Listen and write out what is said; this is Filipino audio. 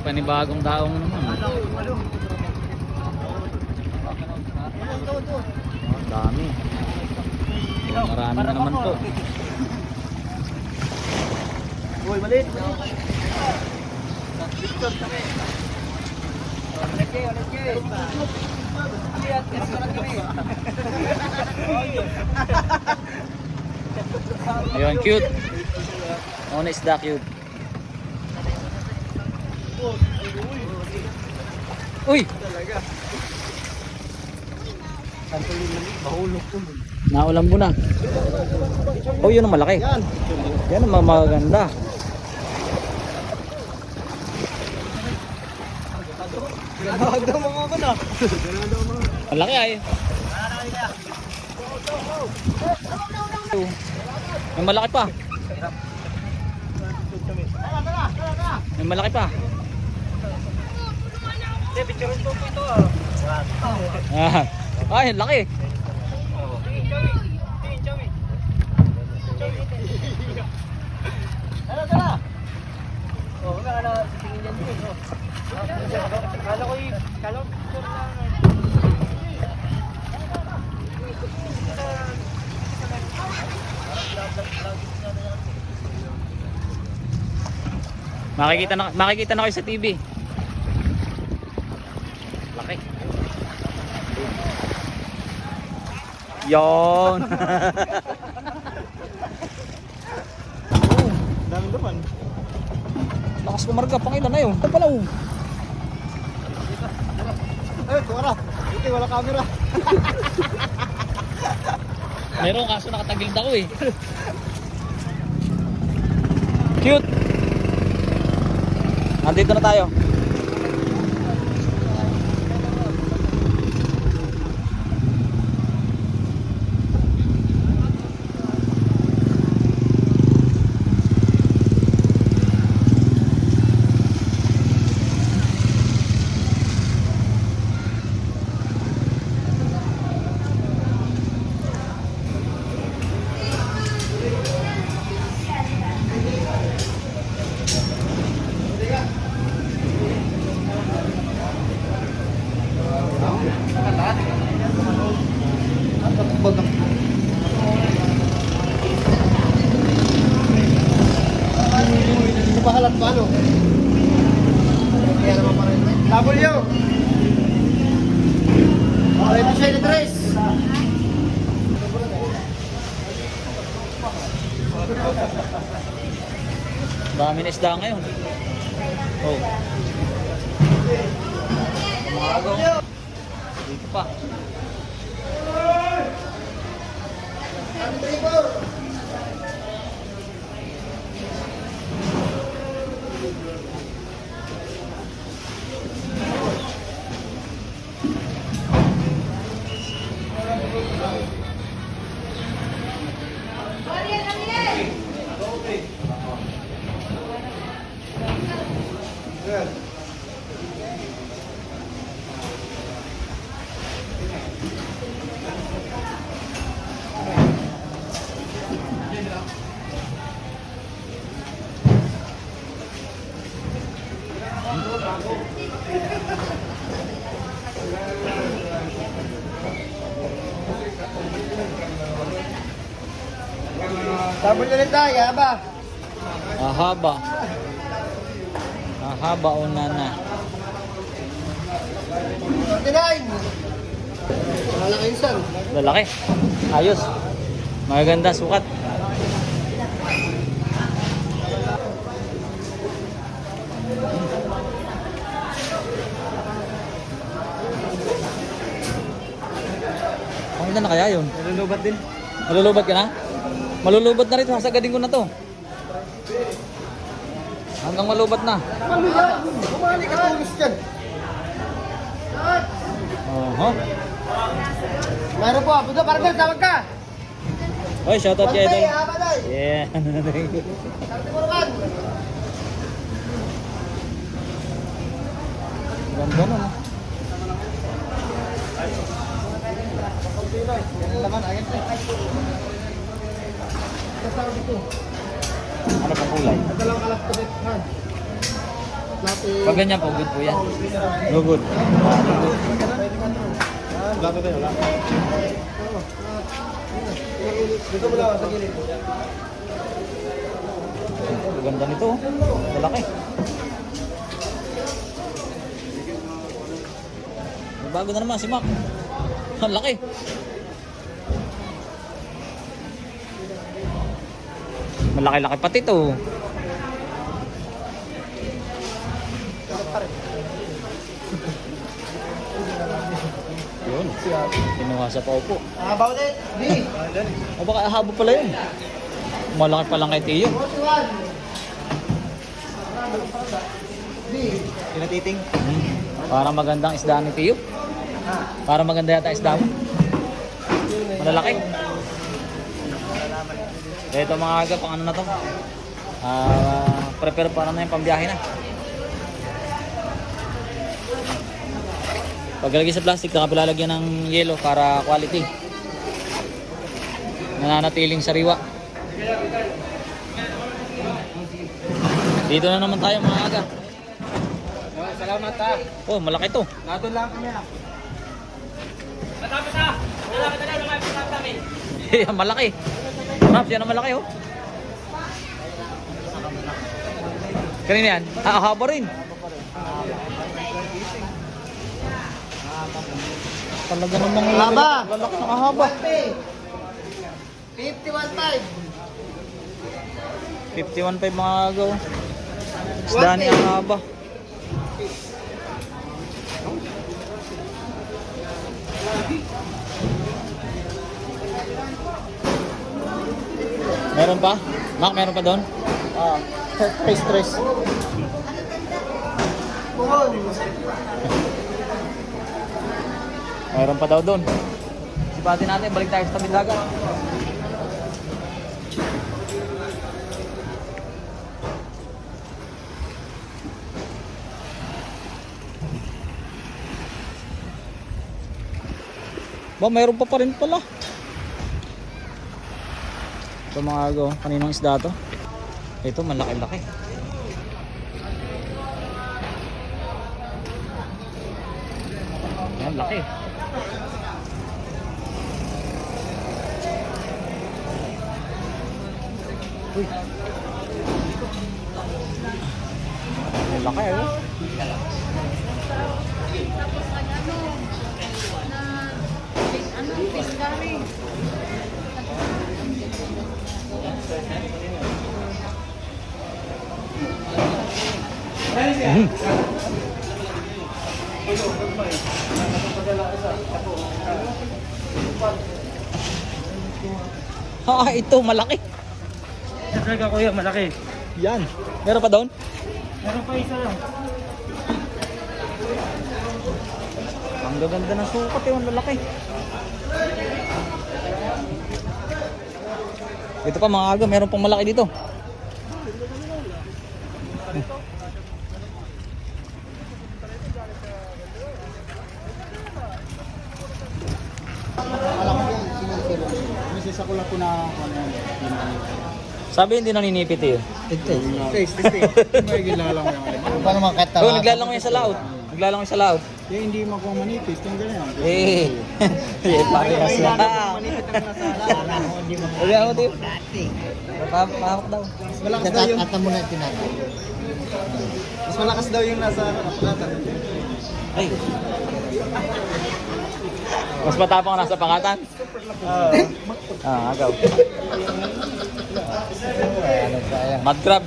Panibagong daong naman. Dami. Marami na naman to. Uy, malit. Ayun, cute. Ano isda cute. Uy! Naulam mo na. Oh, yun ang malaki. Yan ang maganda. Ganado mga ako na. Malaki ay. May malaki pa. May malaki pa. Picture ko ito Ay, laki. Tara. Oh, wala sitingin yan din. Kala ko picture lang. Makikita na kayo sa TV. Laki. Yon. Dami naman. Lakas kumarga, pangilan na yun. Ito pala oh. Eh, kuwara. Ito, wala camera. Meron kaso nakatagilid ako eh. Cute. Nandito na tayo. Pahalat pa ano? Kaya naman pa rin. W! Okay, ito siya i-dress. Dami na isda ngayon. Oh. Umagaw. Dito pa. Sabon ulit tayo, ba? Ahaba. Ahaba o nana. 49! Malaki yun, sir. Lalaki. Ayos. Maganda sukat. Pangita na kaya yun? Nalulubat din. Malulubat ka na? Malulubat na rin. Sasagadin ko na to. Hanggang malubat na. Kumali ka tulos dyan. Oho. Mayroon po, Budo, partner, tawag ka. Oy, shoutout kay Idol. Abaday. Yeah. Tartimurukan. Ganda mo na. Yan laman, ayun. Ano pang kulay? Ito lang kalap ko dito. Pag ganyan po, good po yan. No good. Gato tayo, wala. Dito mo lang sa gilid. Ganda nito. Oh. Malaki. May bago na naman si Mac. Ang laki. Malaki-laki pati to. Yun. Kinuha sa paupo. About it. B. O baka habo pala yun. Malaki pa lang kay Tiyo. Pinatiting. Para magandang isda ni Tiyo. Para maganda yata isda mo. Malalaki. Ito mga aga, pang ano na to. Prepare para na yung pambiyahe na. Paglalagay sa plastic, saka pilalagyan ng yelo para quality. Nananatiling sariwa. Dito na naman tayo mga aga. Salamat ha. Oh, malaki to. Nato lang kami ha. Malaki. Raps, yan ang malaki oh. Kanina yan? Haba rin. Talaga namang Haba. lalaki ng haba. 51.5. 51.5 mga agaw. Isda ni ang haba. Meron pa? Mac, meron pa doon? Stress. Meron pa daw doon. Sipatin natin, balik tayo sa tabi dagat. Ba, mayroon pa rin pala. Ito mga agaw, kaninong isda to? Ito, malaki-laki. Yan, laki. Uy. Yan, laki oh. Ito malaki. Talaga kuya, malaki. Yan. Meron pa doon? Meron pa isa lang. Ang gaganda ng sukat eh, ang lalaki. Ito pa mga aga, meron pang malaki dito. Misis ako lang po na Sabi hindi naninipit eh. Taste. May gilalang mo yung paano makata? Oh, naglalangoy sa laot. Naglalangoy sa laot. Yung hindi makuha manipis, yung ganyan. Eh. Parehas na. Manipis ang nasa hindi mo. Wala ako dito. Pahawak daw. Mas malakas daw yung ata mo na tinatay. Mas malakas daw yung nasa pakatan. Ay. Mas matapang ang nasa pakatan? Agaw. Mud crab.